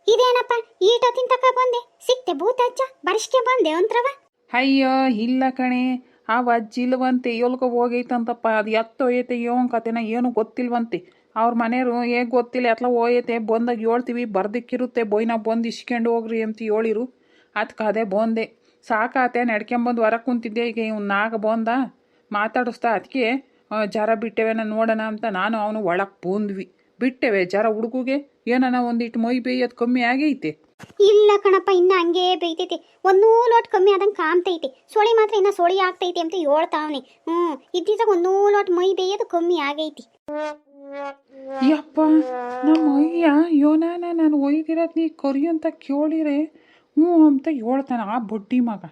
ಇದೇನಪ್ಪ ಈಟೊತ್ತಿನ ತಕ ಬಂದೆ ಸಿಕ್ತೆ ಭೂತಜ್ಜ ಬರಿಷ್ಕೆ ಬಂದೆ ಒಂತ್ರವ. ಅಯ್ಯೋ ಇಲ್ಲ ಕಣೆ, ಆ ಅಜ್ಜಿಲ್ವಂತೆ ಎಲ್ಗೋ ಹೋಗೈತಂತಪ್ಪ. ಅದು ಎತ್ತೊಯ್ಯತೆ ಯೋನ್ ಕತೆನ ಏನು ಗೊತ್ತಿಲ್ವಂತೆ. ಅವ್ರ ಮನೆಯವರು ಹೇಗೆ ಗೊತ್ತಿಲ್ಲ ಎತ್ಲ ಹೋಯತೆ. ಬಂದಾಗ ಹೇಳ್ತೀವಿ ಬರ್ದಿಕ್ಕಿರುತ್ತೆ, ಬೊಯ್ನ ಬಂದು ಇಸ್ಕೊಂಡು ಹೋಗ್ರಿ ಅಂತ ಹೇಳಿರು. ಅದಕ್ಕೆ ಅದೇ ಬಂದೆ. ಸಾಕಾತೆ ನಡ್ಕೊಂಬಂದು ಹೊರ ಕುಂತಿದ್ದೆ. ಈಗ ಇವ್ನು ನಾಗ ಬಂದ ಮಾತಾಡಿಸ್ತಾ ಅದಕ್ಕೆ ಜರ ಬಿಟ್ಟೆವೇನ ನೋಡೋಣ ಅಂತ ನಾನು ಅವನು ಒಳಗೆ ಬಂದ್ವಿ. ಬಿಟ್ಟೆವೆ ಜರ ಹುಡುಗುಗೆ ಏನನ ಒಂದಿಟ್ಟು ಮೈ ಬೇಯೋದು ಕಮ್ಮಿ ಆಗೈತೆ. ಇಲ್ಲ ಕಣಪ್ಪ, ಇನ್ನ ಹಂಗೆ ಬೇಯ್ತೈತಿ. ಒಂದು ಲೋಟ್ ಕಮ್ಮಿ ಆದಂಗೆ ಕಾಣ್ತೈತಿ. ಸೋಳಿ ಮಾತ್ರ ಇನ್ನ ಸೋಳಿ ಆಗ್ತೈತಿ ಅಂತ ಹೇಳ್ತಾವನಿ. ಇದ್ದಿದ್ದಾಗ ಒಂದು ಲೋಟ್ ಮೈ ಬೇಯೋದು ಕಮ್ಮಿ ಆಗೈತಿ. ಯಪ್ಪ ನಮ್ಮ ಅಯ್ಯ ಯೋನಾನ ನಾನು ಒಯ್ದಿರೋದು ನೀ ಕರಿ ಅಂತ ಕೇಳಿರೆ ಹ್ಞೂ ಅಂತ ಹೇಳ್ತಾನೆ ಆ ಬಡ್ಡಿ ಮಗ.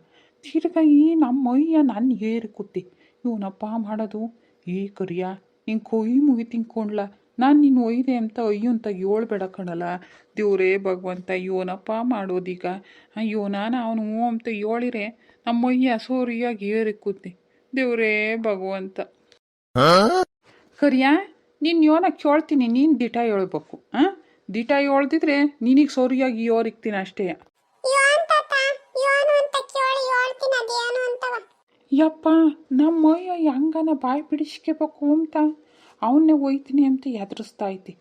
ತಿರ್ಗಾ ಈ ನಮ್ಮ ಅಯ್ಯ ನನ್ನ ಏರಿ ಕೂತಿ ಇವನಪ್ಪ ಮಾಡೋದು. ಏ ಕರಿಯ ನಿಂಗೆ ಕೊಯ್ ಮುಗಿ ತಿನ್ಕೊಂಡ್ಲ, ನಾನು ನಿನ್ನ ಒಯ್ದೆ ಅಂತ ಅಯ್ಯೋ ಅಂತ ಹೇಳ್ಬೇಡ ಕಣಲ್ಲ. ದೇವ್ರೇ ಭಗವಂತ ಇವನಪ್ಪ ಮಾಡೋದೀಗ. ಅಯ್ಯೋ ನಾನು ಅವನು ಹ್ಞೂ ಅಂತ ಹೇಳಿರೆ ನಮ್ಮ ಅಯ್ಯ ಸೋರಿಯಾಗಿ ಏರಿ ಕೂತಿ. ದೇವ್ರೇ ಭಗವಂತ. ಕರಿಯ ನೀನು ಯೋನ ಕೇಳ್ತೀನಿ, ನೀನು ದಿಟ ಹೇಳ್ಬೇಕು. ದಿಟ ಹೇಳ್ದಿದ್ರೆ ನಿನಗೆ ಸೋರಿಯಾಗಿ ಯೋರಿಕ್ತೀನಿ ಅಷ್ಟೇ. ಯಪ್ಪ ನಮ್ಮ ಅಯ್ಯ ಹೆಂಗನ ಬಾಯಿ ಬಿಡಿಸ್ಕೋಬೇಕು ಅಂತ ಅವನ್ನೇ ಒಯ್ತೀನಿ ಅಂತ ಎದುರಿಸ್ತಾ ಐತಿ.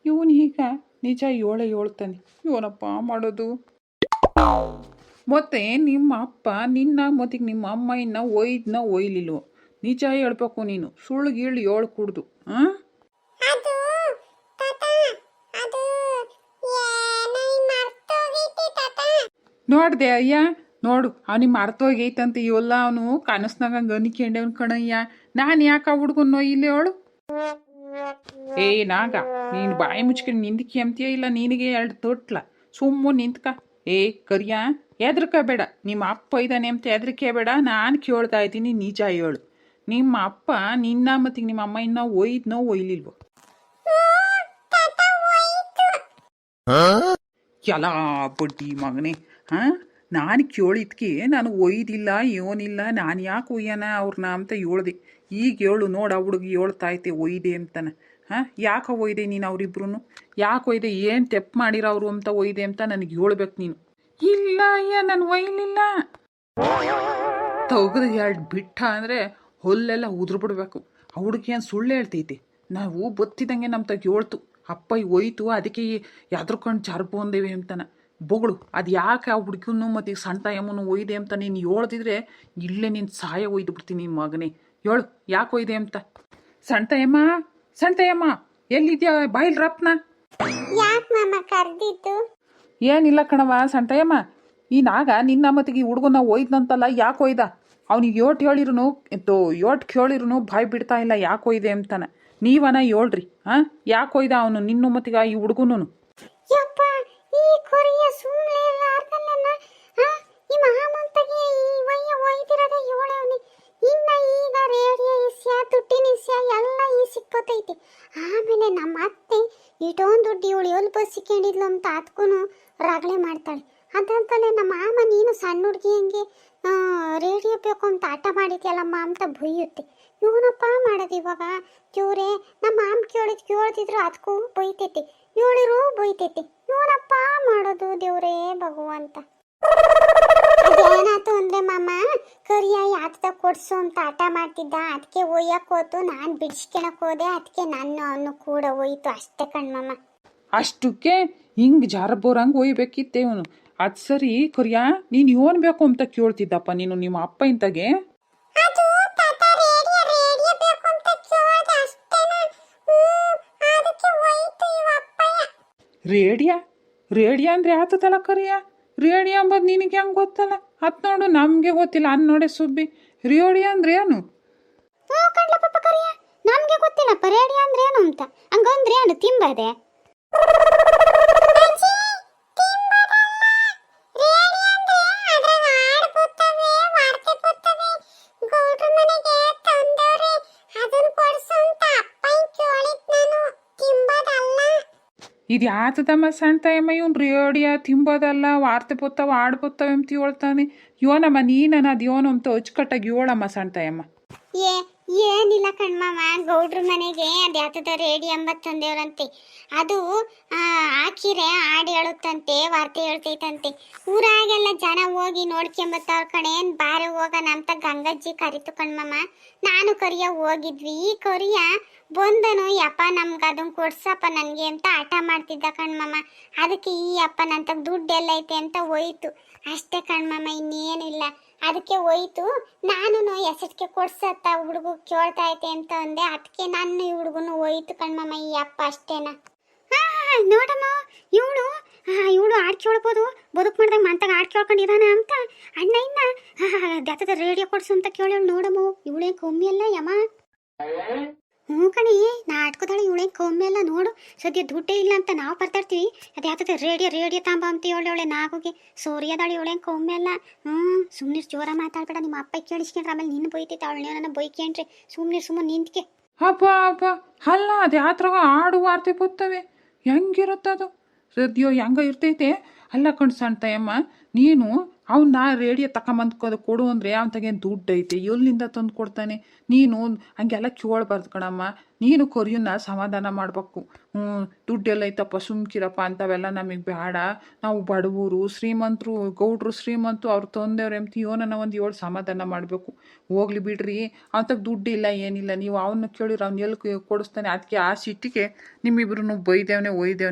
ಇವನು ಈಗ ನಿಜ ಹೇಳ್ತಾನೆ. ಇವನಪ್ಪ ಮಾಡೋದು. ಮತ್ತೆ ನಿಮ್ಮ ಅಪ್ಪ ನಿನ್ನ ಮತ್ತಿಗೆ ನಿಮ್ಮ ಅಮ್ಮ ಇನ್ನ ಒಯ್ದನ ಒಯ್ಲಿಲ್ವ? ನಿಜ ಹೇಳ್ಬೇಕು ನೀನು, ಸುಳ್ಳು ಗೀಳು ಹೇಳು ಕುಡ್ದು. ನೋಡ್ದೆ ಅಯ್ಯ, ನೋಡು ಅವನಿಗೆ ಮರ್ತೋಗೈತಂತ ಇವೆಲ್ಲ ಅವನು ಕನಸ್ನಾಗ ಅನಿಕೊಂಡವನ್ ಕಣಯ್ಯ. ನಾನು ಯಾಕೆ ಆ ಹುಡ್ಗನ್ ಇಲ್ಲಿ ಹೇಳು? ಏ ನಾಗ, ನೀನು ಬಾಯಿ ಮುಚ್ಕೊಂಡು ನಿಂದಕ್ಕೆ ಅಂತೀಯ ಇಲ್ಲ ನಿನಗೆ ಎರಡು ತೊಟ್ಲ ಸುಮ್ಮ ನಿಂತ್ಕ. ಏ ಕರಿಯ ಹೆದ್ರಕಬೇಡ, ನಿಮ್ಮ ಅಪ್ಪ ಇದ್ದಾನೆ ಅಂತ ಹೆದ್ರಿಕೆ ಬೇಡ. ನಾನು ಕೇಳ್ತಾ ಇದ್ದೀನಿ, ನಿಜ ಹೇಳು. ನಿಮ್ಮ ಅಪ್ಪ ನಿನ್ನ ಮತ್ತಿಗೆ ನಿಮ್ಮ ಅಮ್ಮ ಇನ್ನ ಒಯ್ದನೋ ಒಯ್ಲಿಲ್ವೋ? ಎಲ್ಲ ಬಡ್ಡಿ ಮಗನೇ. ನಾನು ಕೇಳಿದ್ಕೆ ನಾನು ಒಯ್ದಿಲ್ಲ ಏನಿಲ್ಲ, ನಾನು ಯಾಕೆ ಒಯ್ಯನ ಅವ್ರನ್ನ ಅಂತ ಹೇಳ್ದೆ. ಈಗ ಹೇಳು ನೋಡು, ಆ ಹುಡುಗಿ ಹೇಳ್ತಾ ಐತೆ ಒಯ್ದೆ ಅಂತಾನೆ. ಯಾಕೆ ಒಯ್ದೆ ನೀನು ಅವರಿಬ್ರು? ಯಾಕೆ ಒಯ್ದೆ? ಏನು ತೆಪ್ಪು ಮಾಡಿರೋರು ಅಂತ ಒಯ್ದೆ ಅಂತ ನನಗೆ ಹೇಳ್ಬೇಕು ನೀನು. ಇಲ್ಲ ಅಯ್ಯ ನಾನು ಒಯ್ಲಿಲ್ಲ. ತೆಗೆದು ಎರಡು ಬಿಟ್ಟ ಅಂದರೆ ಹೊಲ್ಲೆಲ್ಲ ಉದುರು ಬಿಡ್ಬೇಕು. ಆ ಹುಡುಗಿ ಏನು ಸುಳ್ಳು ಹೇಳ್ತೈತಿ. ನಾವು ಬತ್ತಿದಂಗೆ ನಮ್ಮ ತಗ ಹೇಳ್ತು ಅಪ್ಪ ಒಯ್ತು, ಅದಕ್ಕೆ ಎದ್ರಕೊಂಡು ಚಾರ್ ಬಂದೇವೆ ಅಂತಾನೆ ಬೊಗಳು. ಅದು ಯಾಕೆ ಆ ಹುಡುಗನು ಮತ್ತು ಈಗ ಸಣ್ಣ ತಾಯಮ್ಮನು ಒಯ್ದೆ ಅಂತ ನೀನು ಹೇಳ್ತಿದ್ರೆ ಇಲ್ಲೇ ನೀನು ಸಹಾಯ ಒಯ್ದು ಬಿಡ್ತೀನಿ ಮಗನೇ. ಹೇಳು ಯಾಕೆ ಒಯ್ದೆ ಅಂತ. ಸಣ್ಣ ತಾಯಮ್ಮ ಎಲ್ಲಿದ್ಯಾ? ಬಾಯಿಲ್ ರಪ್ನ. ಏನಿಲ್ಲ ಕಣವ ಸಣ್ಣ ತಾಯಮ್ಮ, ಈ ನಾಗ ನಿನ್ನ ಮತ್ತಿಗೆ ಈ ಹುಡುಗನ ಒಯ್ದಂತಲ್ಲ, ಯಾಕೆ ಒಯ್ದ? ಅವ್ನಿಗೆ ಯೋಟ್ ಹೇಳಿರುನು ಯೋಟ್ ಕೇಳಿರುನು ಬಾಯ್ ಬಿಡ್ತಾ ಇಲ್ಲ ಯಾಕೆ ಒಯ್ದೆ ಅಂತಾನೆ. ನೀವನ ಹೇಳ್ರಿ ಯಾಕೆ ಒಯ್ದ ಅವನು ನಿನ್ನ ಮತ್ತಿಗ ಈ ಹುಡುಗನು? ಆಮೇಲೆ ನಮ್ಮ ಅತ್ತೆ ಇಟೊಂದು ದುಡ್ಡು ಇವಳು ಎಲ್ಲಿ ಬಸ್ ಸಿಕ್ಕೊಂಡಿದ್ಲು ಅಂತ ಅದಕ್ಕೂ ರಗಳೆ ಮಾಡ್ತಾಳೆ. ಅದಂತಲೇ ನಮ್ಮ ಮಾಮ ನೀನು ಸಣ್ಣ ಹುಡುಗಿ ಹಂಗೆ ರೇಡಿಯೋ ಬೇಕು ಅಂತ ಆಟ ಮಾಡಿದ್ಯಲ್ಲಮ್ಮ ಅಂತ ಬೈಯುತ್ತೆ. ಇವನಪ್ಪ ಮಾಡೋದು ಇವಾಗ ಇವ್ರೆ ನಮ್ಮ ಮಾಮ ಕೇಳ್ತಿದ್ರು ಅದಕ್ಕೂ ಬೈತೈತಿ, ಇವಳಿರು ಬೈತೈತಿ. ಇವನಪ್ಪ ಮಾಡೋದು ದೇವ್ರೇ ಭಗವಂತ. ಅದೇನಾಯ್ತು ಅಂದ್ರೆ ಮಾಮ ಕರಿಯ ಯಾತದ ಕೊಡ್ಸು ಅಂತ ಆಟ ಮಾಡ್ತಿದ್ದ, ಅದಕ್ಕೆ ಒಯ್ಯಕ್ಕೆ ಹೋತು. ನಾನು ಬಿಡಿಸ್ಕೊಳಕ್ ಹೋದೆ, ಅದಕ್ಕೆ ನಾನು ಅವನು ಕೂಡ ಹೋಯ್ತು ಅಷ್ಟೇ ಕಣ್ಮಮ್ಮ. ಅಷ್ಟಕ್ಕೆ ಹಿಂಗೆ ಜಾರ ಬೋರಂಗೆ ಒಯ್ಬೇಕಿತ್ತೆ ಇವನು. ಅದು ಸರಿ ಕರಿಯ, ನೀನು ಏನು ಬೇಕು ಅಂತ ಕೇಳ್ತಿದ್ದಪ್ಪ ನೀನು ನಿಮ್ಮ ಅಪ್ಪ ಇಂತಾಗೆ? ರೇಡಿಯಾ ಅಂದ್ರೆ ಆತದಲ್ಲ ಕರಿಯ. ರೇಡಿಯೋ ಅಂಬೋದು ನಿನಗೆ ಹೆಂಗೆ ಗೊತ್ತಲ್ಲ? ಅದು ನೋಡು ನಮಗೆ ಗೊತ್ತಿಲ್ಲ ಅನ್ ನೋಡೆ ಸುಬ್ಬಿ. ರೇಡಿಯೋ ಅಂದ್ರೆ ಏನು? ನಮ್ಗೆ ಗೊತ್ತಿಲ್ಲಪ್ಪ ರೇಡಿಯೋ ಅಂದ್ರೆ ಏನು ಅಂತ. ಹಂಗಂದ್ರೆ ಏನು ತಿಂಬದೆ? ಇದು ಯಾತದಮ್ಮ ಸಣ್ಣ ತಾಯಮ್ಮ, ಇವನು ರೇಡಿಯೋ ತಿಂಬೋದಲ್ಲ, ವಾರ್ತೆ ಬತ್ತಾವ ಆಡ್ಬೋತ್ತಾವ ಅಂತ ಹೇಳ್ತಾನೆ. ಯೋನಮ್ಮ ನೀನನ ಅದು ಯೋನು ಅಂತ ಅಚ್ಚುಕಟ್ಟಾಗಿ ಹೇಳಮ್ಮ ಸಣ್ಣ ತಾಯಮ್ಮ. ಏನಿಲ್ಲ ಕಣ್ಮಮ್ಮ, ಗೌಡ್ರ ಮನೆಗೆ ಅದ್ಯಾತದ ರೇಡಿ ಎಂಬತ್ ತಂದೇವ್ರಂತೆ. ಅದು ಹಾಕಿರೆ ಹಾಡು ಹೇಳುತ್ತಂತೆ, ವಾರ್ತೆ ಹೇಳ್ತೈತಂತೆ. ಊರಾಗೆಲ್ಲ ಜನ ಹೋಗಿ ನೋಡ್ಕೊಂಬತ್ತವ್ರ ಕಣೆ. ಬಾರೆ ಹೋಗೋಣ ಅಂತ ಗಂಗಜ್ಜಿ ಕರಿತು ಕಣ್ಮಮ್ಮ. ನಾನು ಕರಿಯ ಹೋಗಿದ್ವಿ. ಈ ಕರಿಯ ಬಂದನು, ಯಪ್ಪ ನಮ್ಗೆ ಅದನ್ನ ಕೊಡ್ಸಪ್ಪ ನನಗೆ ಅಂತ ಹಠ ಮಾಡ್ತಿದ್ದ ಕಣ್ಮಮ್ಮ. ಅದಕ್ಕೆ ಈ ಅಪ್ಪ ನಂತ ದುಡ್ಡು ಎಲ್ಲ ಐತೆ ಅಂತ ಹೋಯ್ತು ಅಷ್ಟೇ ಕಣ್ಮಮ್ಮ, ಇನ್ನೇನಿಲ್ಲ. ಅದಕ್ಕೆ ಹೋಯ್ತು. ನಾನು ಎಸಟ್ಗೆ ಕೊಡ್ಸತ್ತ ಹುಡುಗ ಕೇಳ್ತಾ ಐತೆ ಅಂತ ಅಂದೆ. ಅದಕ್ಕೆ ನನ್ನ ಈ ಹುಡುಗನು ಹೋಯ್ತು ಕಣ್ಮಮ್ಮ, ಈ ಅಪ್ಪ ಅಷ್ಟೇನ. ನೋಡಮ್ಮ, ಇವಳು ಹಾಡು ಕೇಳ್ಬೋದು, ಬದುಕು ಮಾಡಿದಾಗ ಮಂತಾಗ ಹಾಡು ಕೇಳ್ಕೊಂಡಿದ್ದಾನ ಅಂತ ಅಣ್ಣ ಇನ್ನ ದತ್ತದ ರೇಡಿಯೋ ಕೊಡ್ಸು ಅಂತ ಕೇಳೋಳು. ನೋಡಮ್ಮ, ಇವಳೇ ಕಮ್ಮಿ ಅಲ್ಲ ಯಮ್ಮ. ಹ್ಞೂ ಕಣಿ, ನಾಟ್ಕೋದಾಳೆ ಇವಳೇ ಕಮ್ಮಿ ಅಲ್ಲ ನೋಡು. ಸದ್ಯ ದುಡ್ಡೇ ಇಲ್ಲ ಅಂತ ನಾವು ಬರ್ತಾಡ್ತೀವಿ, ಅದು ಯಾತದ ರೇಡಿಯೋ ತಾಂಬ ಅಂತ ಹೇಳೋಳೆ ನಾಗೋಗೆ ಸೋರಿಯದಾಳೆ ಇವಳೇ ಕಮ್ಮಿ ಅಲ್ಲ. ಸುಮ್ಮನೆ ಜೋರ ಮಾತಾಡ್ಬೇಡ, ನಿಮ್ಮ ಅಪ್ಪ ಕೇಳಿಸ್ಕೊಂಡ್ರೆ ಆಮೇಲೆ ನಿನ್ನ ಬೈತೈತೆ. ಅವಳನ್ನ ನನ್ನ ಬೈಕೇನ್ರಿ, ಸುಮ್ಮನೆ ನಿಂತ್ಕೆ. ಹಬ್ಬ ಹಬ್ಬ ಅಲ್ಲ, ಅದು ಯಾತ್ರಾಗ ಹಾಡು ವಾರ್ತೆ ಬರ್ತವೆ, ಹೆಂಗಿರುತ್ತದು ಸದ್ಯೋ ಹೆಂಗ ಇರ್ತೈತೆ. ಅಲ್ಲ ಕಣ್ ಸಣ್ಣ ನೀನು ಅವನ್ನ ರೇಡಿಯೋ ತಗೊಂಬಂದು ಕೊಡು ಅಂದರೆ ಅವನ ತಗೇನು ದುಡ್ಡು ಐತೆ, ಎಲ್ಲಿಂದ ತಂದು ಕೊಡ್ತಾನೆ. ನೀನು ಹಂಗೆಲ್ಲ ಕೇಳಬಾರ್ದು ಕಣಮ್ಮ. ನೀನು ಕೊರಿಯನ್ನ ಸಮಾಧಾನ ಮಾಡಬೇಕು. ದುಡ್ಡೆಲ್ಲ ಐತಪ್ಪ ಸುಮ್ಕಿರಪ್ಪ ಅಂತವೆಲ್ಲ ನಮಗೆ ಬೇಡ. ನಾವು ಬಡವರು ಶ್ರೀಮಂತರು, ಗೌಡ್ರು ಶ್ರೀಮಂತರು, ಅವ್ರು ತಂದೆಯವ್ರು ಎಂತ ಇವನನ್ನ ಒಂದು 7 ಸಮಾಧಾನ ಮಾಡಬೇಕು. ಹೋಗ್ಲಿ ಬಿಡ್ರಿ, ಅವತ್ತಾಗ ದುಡ್ಡಿಲ್ಲ ಏನಿಲ್ಲ, ನೀವು ಅವನ್ನ ಕೇಳಿದ್ರೆ ಅವ್ನು ಎಲ್ಲಿ ಕೊಡಿಸ್ತಾನೆ. ಅದಕ್ಕೆ ಆ ಸಿಟ್ಟಿಗೆ ನಿಮ್ಮಿಬ್ರು ಒಯ್ದೇವನೆ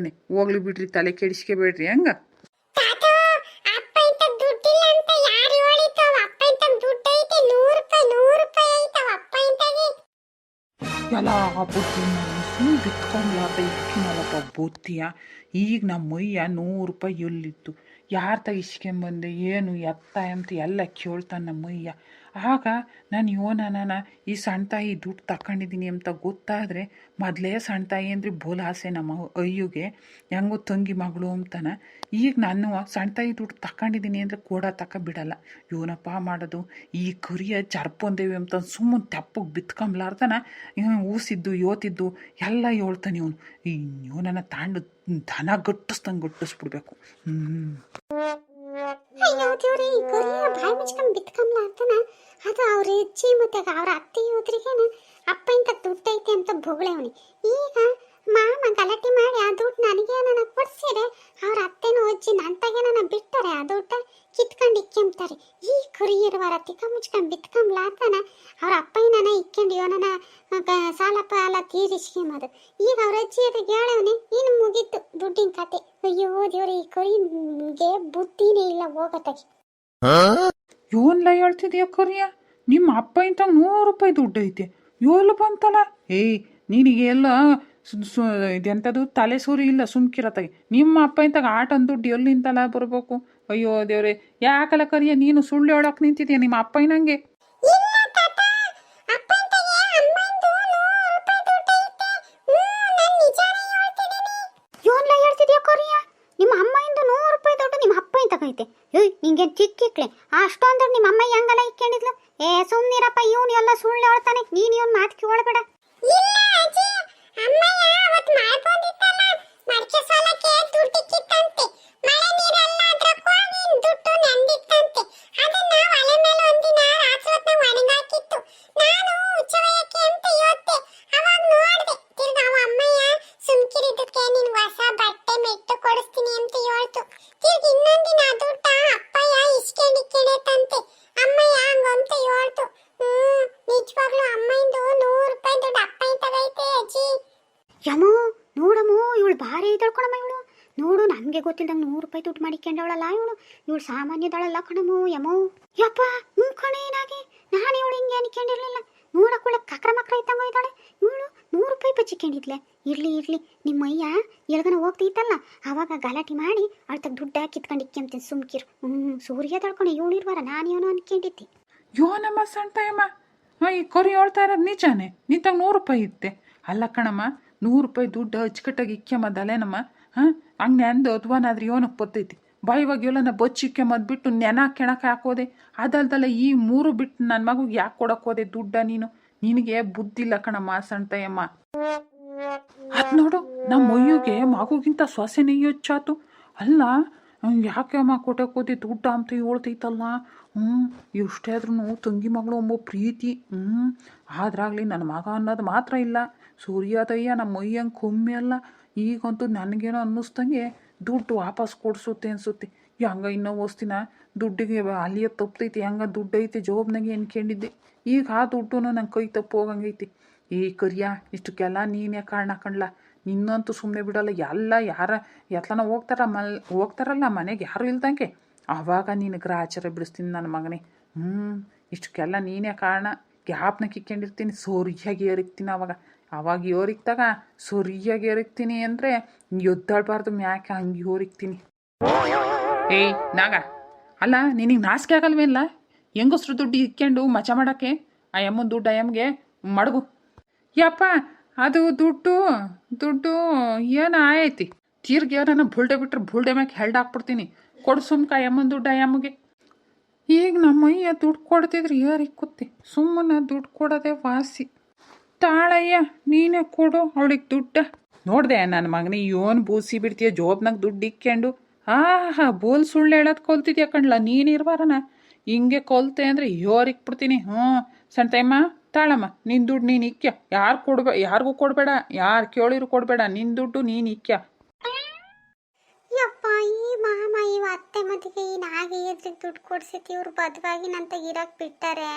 ಹೋಗ್ಲಿ ಬಿಡ್ರಿ, ತಲೆ ಕೆಡಿಸ್ಕೋಬೇಡ್ರಿ. ಹಂಗ ಎಲ್ಲ ಬುದ್ಧಿ ಸುಮ್ಮನೆ ಬಿತ್ಕೊಂಡ್ಲಾರ್ದ ಇಕ್ಕಿನಲ್ಲಪ್ಪ ಬುದ್ಧಿಯ. ಈಗ ನಮ್ಮ ಮೈಯ 100 ರೂಪಾಯಿ ಎಲ್ಲಿತ್ತು, ಯಾರು ಇಸ್ಕೊಂಬಂದೆ ಏನು ಎತ್ತ ಅಂತ ಎಲ್ಲ ಕೇಳ್ತಾನೆ ನಮ್ಮ ಮೈಯ. ಆಗ ನಾನು ಯೋನನ ಈ ಸಣ್ಣ ತಾಯಿ ದುಡ್ಡು ತಗೊಂಡಿದ್ದೀನಿ ಅಂತ ಗೊತ್ತಾದರೆ, ಮೊದಲೇ ಸಣ್ಣ ತಾಯಿ ಅಂದರೆ ಬೋಲ್ ಆಸೆ ನಮ್ಮ ಅಯ್ಯುಗೆ, ಹೆಂಗೋ ತಂಗಿ ಮಗಳು ಅಂತಾನೆ. ಈಗ ನಾನು ಸಣ್ಣ ತಾಯಿ ದುಡ್ಡು ತಗೊಂಡಿದ್ದೀನಿ ಅಂದರೆ ಕೊಡ ಬಿಡಲ್ಲ. ಇವನಪ್ಪ ಮಾಡೋದು ಈ ಕರಿಯ ಜರ್ಪೊಂದೇವಿ ಅಂತ ಸುಮ್ಮನೆ ತೆಪ್ಪಗೆ ಬಿತ್ಕೊಂಬ್ಲಾರ್ದನ ಊಸಿದ್ದು ಯೋತಿದ್ದು ಎಲ್ಲ ಹೇಳ್ತಾನೆ ಇವನು. ಈ ಇವನನ್ನು ತಾಂಡು ದನ ಗಟ್ಟಿಸ್ಬಿಡ್ಬೇಕು. ಅಯ್ಯೋ ದೇವ್ರಿ, ಈ ಕರಿಯ ಬಾಯಿ ಮುಚ್ಕೊಂಡ್ ಬಿತ್ಕೊಂಬ್ಲಾರ್ದನ ಅದು ಅವ್ರ ಅಜ್ಜಿ ಮತ್ತೆ ಅವ್ರ ಅತ್ತೆ ಹೋದ್ರಿಗೇನ ಅಪ್ಪ ಇಂತ ದುಡ್ಡೈತೆ ಅಂತ ಬೊಗಳವನಿ. ಈಗ ಮಾಮ ಗಲಾಟೆ ಮಾಡಿ ಆ ದುಡ್ಡು ನನಗೆ ನನ್ನ ಕೊಡ್ಸಿರೆ, ಅವ್ರ ಅತ್ತೆನೂ ಅಜ್ಜಿ ನಂತಾಗೇನ ಬಿಟ್ಟಾರೆ, ಆ ದುಡ್ಡ ಕಿತ್ಕೊಂಡು ಇಕ್ಕೊಂತಾರೆ. ಈ ಕರಿ ಇರುವಾರ ತಿಕ್ಕ ಮುಚ್ಕೊಂಡು ಬಿತ್ಕೊಂಬ್ಲಾರ್ದನ ಅವ್ರ ಅಪ್ಪಯ್ಯನ ಇಕ್ಕೊಂಡು ಇವನನ ಸಾಲ ಪಾಲ ತೀರಿಸ್ಕೊಂಬದು. ಈಗ ಅವ್ರ ಅಜ್ಜಿ ಅದಕ್ಕೆ ಹೇಳವನೆ, ಇನ್ನು ಮುಗೀತು ದುಡ್ಡಿನ ಕತೆ. ಅಯ್ಯೋ ದೇವ್ರಿ, ಈ ಕರಿಗೆ ಬುದ್ಧಿನೇ ಇಲ್ಲ ಹೋಗತ್ತಾಗಿ. ಇವನ್ಲ ಹೇಳ್ತಿದ್ಯಾ ಕರಿಯ, ನಿಮ್ಮ ಅಪ್ಪ ಇಂತ 100 ರೂಪಾಯಿ ದುಡ್ಡು ಐತೆ, ಏಳು ಬಂತಲ್ಲ. ನಿನಗೆ ಎಲ್ಲ ಇದೆಂಥದ್ದು ತಲೆ ಸೂರಿ ಇಲ್ಲ, ಸುಮ್ಕಿರತ್ತಾಗೆ. ನಿಮ್ಮ ಅಪ್ಪ ಇಂತಾಗ ಆಟನ್ ದುಡ್ಡು ಎಲ್ಲಿಂತಲ್ಲ ಬರಬೇಕು. ಅಯ್ಯೋ ದೇವ್ರೆ, ಯಾಕಲ್ಲ ಕರಿಯ ನೀನು ಸುಳ್ಳು ಹೇಳೋಕೆ ನಿಂತಿದ್ಯಾ ನಿಮ್ಮ ಅಪ್ಪಯ್ಯನಂಗೆ. ನಿಮ್ಮ ಅಮ್ಮ ಇಂದು 100 ರೂಪಾಯಿ ದುಡ್ಡು ನಿಮ್ಮ ಅಪ್ಪ ಇಂತಕೈತೆ. ನಿಂಗೆ ಚಿಕ್ಕಿಕ್ಲೆ ಅಷ್ಟೊಂದು ನಿಮ್ಮ ಅಮ್ಮ ಹೆಂಗಲ್ಲ ಇಕ್ಕೊಂಡಿದ್ಲು. ಸುಮ್ನಿರಪ್ಪ, ಇವನು ಎಲ್ಲ ಸುಳ್ಳು ಹೇಳ್ತಾನೆ, ನೀನು ಇವನ್ ಮಾತು ಕೇಳಬೇಡ. ಯಮೋ ನೋಡಮ್ಮೋ, ಇವಳು ಭಾರಿ ಇದ್ದಳ್ಕೊಳಮ್ಮ ಇವಳು. ನೋಡು, ನಮಗೆ ಗೊತ್ತಿಲ್ದಂಗೆ 100 ರೂಪಾಯಿ ದುಡ್ಡು ಮಾಡಿಕೊಂಡವಳಲ್ಲ ಇವಳು ಸಾಮಾನ್ಯದಳಲ್ಲ ಕಣಮೋ. ಯಮೋ ಯಪ್ಪ, ಕಣೆ ಏನಾಗಿ ನಾನು ಇವಳು ಹಿಂಗೆ ಅನ್ಕೊಂಡಿರ್ಲಿಲ್ಲ. ನೋಡಕ್ಕೂಳ ಕಕ್ರ ಮಕ್ರ ಇದ್ದಂಗ ಇದ್ದಾಳೆ ಇವಳು. 100 ರೂಪಾಯಿ ಬಚ್ಚಿಕೊಂಡಿದ್ಲೆ. ಇರ್ಲಿ ನಿಮ್ಮ ಅಯ್ಯ ಎಲ್ಗನ ಹೋಗ್ತಿತ್ತಲ್ಲ, ಅವಾಗ ಗಲಾಟೆ ಮಾಡಿ ಅವಳ್ತಾಗ ದುಡ್ಡ ಕಿತ್ಕೊಂಡು ಇಕ್ಕೊಂತೀನಿ ಸುಮ್ಕಿರು. ಸೂರ್ಯ ತಳ್ಕೊಂಡು ಇವಳು ಇರುವಾರ ನಾನು ಏನೋ ಅನ್ಕೊಂಡಿದ್ದೆ. ಯೋನಮ್ಮ ಸಣ್ಣ ಈ ಕೊರಿ ಹೇಳ್ತಾ ಇರೋದು ನಿಜಾನೇ, ನಿಂತಾಗ 100 ರೂಪಾಯಿ ಇತ್ತೆ. ಅಲ್ಲ ಕಣಮ್ಮ, 100 ರೂಪಾಯಿ ದುಡ್ಡು ಅಚ್ಚುಕಟ್ಟಾಗಿ ಇಕ್ಕೊಂಬದಲ್ಲೇನಮ್ಮ. ಹಂಗೆ ಅಂದು ಅಥವಾನಾದ್ರೂ ಯೋನಕ್ಕೆ ಬರ್ತೈತಿ. ಬಾಯಿವಾಗ ಎಲ್ಲನ ಬಚ್ಚಿಕ್ಕೊಂಬದ್ಬಿಟ್ಟು ನೆನ ಕೆಣಕ್ಕೆ ಹಾಕೋದೆ. ಅದಲ್ದಲ್ಲ ಈ 3 ಬಿಟ್ಟು ನನ್ನ ಮಗುಗೆ ಯಾಕೆ ಕೊಡಕ್ಕೆ ಹೋದೆ ದುಡ್ಡ ನೀನು? ನಿನಗೆ ಬುದ್ಧಿಲ್ಲ ಕಣಮ್ಮ ಸಣ್ಣ. ಅದು ನೋಡು, ನಮ್ಮ ಅಯ್ಯುಗೆ ಮಗುಗಿಂತ ಸೊಸೆನೇ ಹೆಚ್ಚಾತು. ಅಲ್ಲ, ಯಾಕೆ ಅಮ್ಮ ಕೊಟ್ಟೆ ಕೂತಿ ದುಡ್ಡು ಅಂತ ಹೇಳ್ತೈತಲ್ಲ. ಎಷ್ಟೇ ಆದ್ರೂ ತಂಗಿ ಮಗಳು ಅಂಬೋ ಪ್ರೀತಿ. ಆದ್ರಾಗಲಿ ನನ್ನ ಮಗ ಅನ್ನೋದು ಮಾತ್ರ ಇಲ್ಲ. ಸೂರ್ಯೋದಯ ನಮ್ಮ ಮೈಯಂಗೆ ಕಮ್ಮಿ ಅಲ್ಲ. ಈಗಂತೂ ನನಗೇನೋ ಅನ್ನಿಸ್ದಂಗೆ ದುಡ್ಡು ವಾಪಸ್ ಕೊಡಿಸುತ್ತೆ ಅನಿಸುತ್ತೆ. ಹಂಗ ಇನ್ನೂ ವಸ್ತಿನ ದುಡ್ಡಿಗೆ ಅಲ್ಲಿಯ ತಪ್ಪತೈತಿ. ಹಂಗ ದುಡ್ಡು ಐತೆ ಜೋಬ್ನಾಗೆ ಅನ್ಕೊಂಡಿದ್ದೆ. ಈಗ ಆ ದುಡ್ಡು ನಂಗೆ ಕೈ ತಪ್ಪು ಹೋಗಂಗೈತಿ. ಈ ಕರಿಯ ಇಷ್ಟಕ್ಕೆಲ್ಲ ನೀನೇ ಕಾರಣ ಕಣ್ಲ. ನಿನ್ನಂತೂ ಸುಮ್ಮನೆ ಬಿಡಲ್ಲ. ಎಲ್ಲ ಯಾರ ಎತ್ಲನ ಹೋಗ್ತಾರಲ್ಲ ಮನೆಗೆ ಯಾರು ಇಲ್ದಂಗೆ, ಆವಾಗ ನೀನು ಗ್ರಾಚಾರ ಬಿಡಿಸ್ತೀನಿ ನನ್ನ ಮಗನೇ. ಇಷ್ಟಕ್ಕೆಲ್ಲ ನೀನೇ ಕಾರಣ. ಗ್ಯಾಪ್ನ ಕಿಕ್ಕೊಂಡಿರ್ತೀನಿ, ಸೊರಿಯಾಗಿ ಏರಿಕ್ತೀನಿ. ಅವಾಗ ಏರಿಕ್ತಾಗ ಸೊರಿಯಾಗಿ ಏರಿಕ್ತೀನಿ ಅಂದರೆ ಎದ್ದಾಡಬಾರ್ದು ಮ್ಯಾಕೆ ಹಂಗೆ ಏರಿಕ್ತೀನಿ. ಏಯ್ ನಾಗ, ಅಲ್ಲ ನಿನಗೆ ನಾಚಿಕೆ ಆಗಲ್ವೇಲ್ಲ? ಹೆಂಗಸ್ರು ದುಡ್ಡು ಇಕ್ಕೊಂಡು ಮಚ ಮಾಡೋಕ್ಕೆ ಆ ಅಮ್ಮನ ದುಡ್ಡು ಆ ಅಮ್ಮಗೆ ಮಡಗು. ಯಪ್ಪ ಅದು ದುಡ್ಡು ಏನು ಆಯ್ತಿ? ತೀರ್ಗೆ ಏನನ್ನ ಬುಲ್ಡೆ ಬಿಟ್ರೆ ಬುಲ್ಡೆ ಮ್ಯಾಕೆ ಹೆಲ್ಡ್ ಹಾಕ್ಬಿಡ್ತೀನಿ. ಕೊಡು ಸುಮ್ಕ ಆ ಅಮ್ಮನ ದುಡ್ಡು ಆ ಅಮ್ಮಗೆ. ಈಗ ನಮ್ಮಯ್ಯ ದುಡ್ಡು ಕೊಡ್ತಿದ್ರೆ ಯಾರಿಗೆ ಕೂತಿ ಸುಮ್ಮನೆ ದುಡ್ಡು ಕೊಡೋದೇ ವಾಸಿ. ತಾಳಯ್ಯ ನೀನೇ ಕೊಡು ಅವಳಿಗೆ ದುಡ್ಡ. ನೋಡ್ದೆ ನನ್ನ ಮಗನೇ ಇವನು ಬೂಸಿ ಬಿಡ್ತೀಯ ಜೋಬ್ನಾಗ ದುಡ್ಡು ಇಕ್ಕೊಂಡು. ಬೋಲ್ ಸುಳ್ಳು ಹೇಳೋದು ಕೊಲ್ತಿದ್ಯಾ ಕಣ್ಲ. ನೀನಿರ್ಬಾರನ ಹಿಂಗೆ ಕೊಲ್ತೆ ಅಂದರೆ ಯೋರಿಕ್ಬಿಡ್ತೀನಿ. ಸಣ್ಣ ತೈಮ್ಮ ತಾಳಮ್ಮ, ನಿನ್ನ ದುಡ್ಡು ನೀನು ಇಕ್ಕ್ಯ. ಯಾರಿಗೂ ಕೊಡಬೇಡ, ಯಾರು ಕೇಳಿರು ಕೊಡಬೇಡ. ನಿನ್ನ ದುಡ್ಡು ನೀನು ಇಕ್ಕ್ಯ. ಯಪ್ಪ ಈ ಮಾಮ ಇವ ಅತ್ತೆ ಮದಿಗೆ ಈ ನಾಗಿ ಎದ್ರಿಗೆ ದುಡ್ಡು ಕೊಡ್ಸೈತಿ. ಇವ್ರು ಬದವಾಗಿ ನಂತ ಇರಕ್ಕೆ ಬಿಟ್ಟಾರೆ.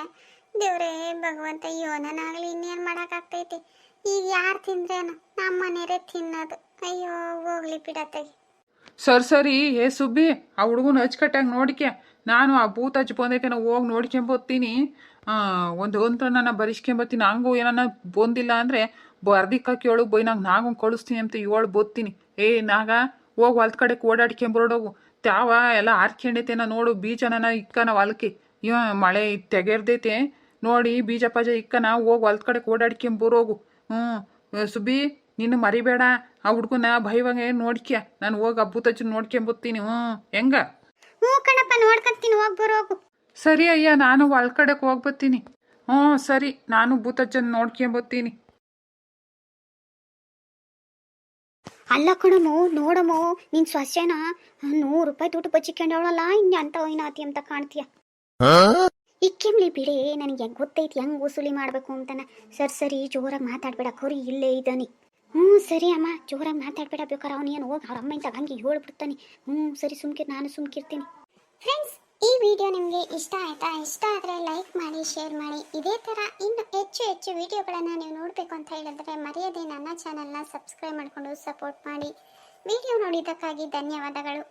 ದೇವ್ರೇ ಭಗವಂತ, ಯೋನನಾಗಲಿ ಇನ್ನೇನು ಮಾಡೋಕ್ಕಾಗ್ತೈತಿ. ಈಗ ಯಾರು ತಿಂದ್ರೇನು? ನಮ್ಮ ಮನೆಯವರೇ ತಿನ್ನೋದು. ಅಯ್ಯೋ ಹೋಗ್ಲಿ ಬಿಡತ್ತಾಗಿ. ಸರಿ ಏ ಸುಬ್ಬಿ, ಆ ಹುಡುಗನ ಹಚ್ಕಟ್ಟಾಗಿ ನೋಡಿಕೆ. ನಾನು ಆ ಭೂತ ಹಚ್ಚಿ ಬಂದೈತೆ ನಾವು ಹೋಗಿ ನೋಡ್ಕೊಂಬತ್ತೀನಿ. ಒಂದು ನನ್ನ ಬರಿಸ್ಕೊಂಬತ್ತೀನಿ. ಹಂಗೂ ಏನನ್ನ ಬಂದಿಲ್ಲ ಅಂದರೆ ಬರ್ದಿಕ್ಕ ಕೇಳು ಬೈನಾಗ ನಾಗು ಕಳಿಸ್ತೀನಿ ಅಂತ ಬತ್ತೀನಿ. ನಾಗ ಹೋಗಿ ಹೊಲ್ದ ಕಡೆಗೆ ಓಡಾಡ್ಕೊಂಬರೋಡೋಗು. ತ್ಯಾವ ಎಲ್ಲ ಹಾರ್ಕೊಂಡೈತೇನ ನೋಡು. ಬೀಜನ ಇಕ್ಕನ ಹೊಲಕ್ಕೆ ಮಳೆ ತೆಗೆರ್ದೈತೆ ನೋಡಿ. ಬೀಜ ಪಾಜ ಇಕ್ಕನ ಹೋಗಿ ಹೊಲ್ದ ಕಡೆಗೆ ಓಡಾಡ್ಕೊಂಬರೋಗು. ಸುಬ್ಬಿ ನಿನ್ನ ಮರಿಬೇಡ. ಆ ಹುಡ್ಗನ ಭಯವಾಗೆ ನೋಡ್ಕ್ಯ. ನಾನು ಹೋಗಿ ಹಬ್ಬ ಹಚ್ಚಿ ನೋಡ್ಕೊಂಬತ್ತೀನಿ. ಹೆಂಗ? ಕಣಪ್ಪ ನೋಡ್ಕೊಂತೀನಿ, ಹೋಗಿ ಬರೋಗು. ಸರಿ ಅಯ್ಯ, ನಾನು ಹೊಲ್ ಕಡೆಗೆ ಹೋಗ್ಬತ್ತೀನಿ. ಸರಿ, ನಾನು ಭೂತಜ್ಜನ್ ನೋಡ್ಕೊಂಬತ್ತೀನಿ. ಅಲ್ಲ ಕಣಮೋ, ನೋಡಮೋ ನಿನ್ ಸೊಸೆನ 100 ರೂಪಾಯಿ ದುಡ್ಡು ಬಚ್ಚಿಕೊಂಡವಳಲ್ಲ. ಇನ್ನು ಅಂತ ಹೋಯ್ನಾತಿ ಅಂತ ಕಾಣ್ತೀಯ. ಇಕ್ಕೆಮ್ಲಿ ಬಿಡಿ, ನನಗೆ ಗೊತ್ತೈತಿ ಹೆಂಗ್ ವಸೂಲಿ ಮಾಡ್ಬೇಕು ಅಂತಾನ. ಸರಿ ಜೋರಾಗಿ ಮಾತಾಡ್ಬೇಡ, ಕರಿ ಇಲ್ಲೇ ಇದ್ದಾನೆ. ಸರಿ ಅಮ್ಮ, ಜೋರಾಗಿ ಮಾತಾಡ್ಬೇಡ. ಬೇಕಾರೆ ಅವನೇನು ಹೋಗಿ ಅವ್ರ ಅಮ್ಮ ಇಂತ ಹಂಗೆ ಹೇಳ್ಬಿಡ್ತಾನೆ. ಸರಿ ನಾನು ಸುಮ್ಕಿರ್ತೀನಿ. ಫ್ರೆಂಡ್ಸ್, ಈ ವಿಡಿಯೋ ನಿಮಗೆ ಇಷ್ಟ ಆಯ್ತಾ? ಇಷ್ಟ ಆದರೆ ಲೈಕ್ ಮಾಡಿ, ಶೇರ್ ಮಾಡಿ. ಇದೇ ಥರ ಇನ್ನು ಹೆಚ್ಚು ವಿಡಿಯೋಗಳನ್ನು ನೀವು ನೋಡಬೇಕು ಅಂತ ಹೇಳಿದ್ರೆ ಮರೆಯದೆ ನನ್ನ ಚಾನಲ್ನ ಸಬ್ಸ್ಕ್ರೈಬ್ ಮಾಡಿಕೊಂಡು ಸಪೋರ್ಟ್ ಮಾಡಿ. ವಿಡಿಯೋ ನೋಡಿದ್ದಕ್ಕಾಗಿ ಧನ್ಯವಾದಗಳು.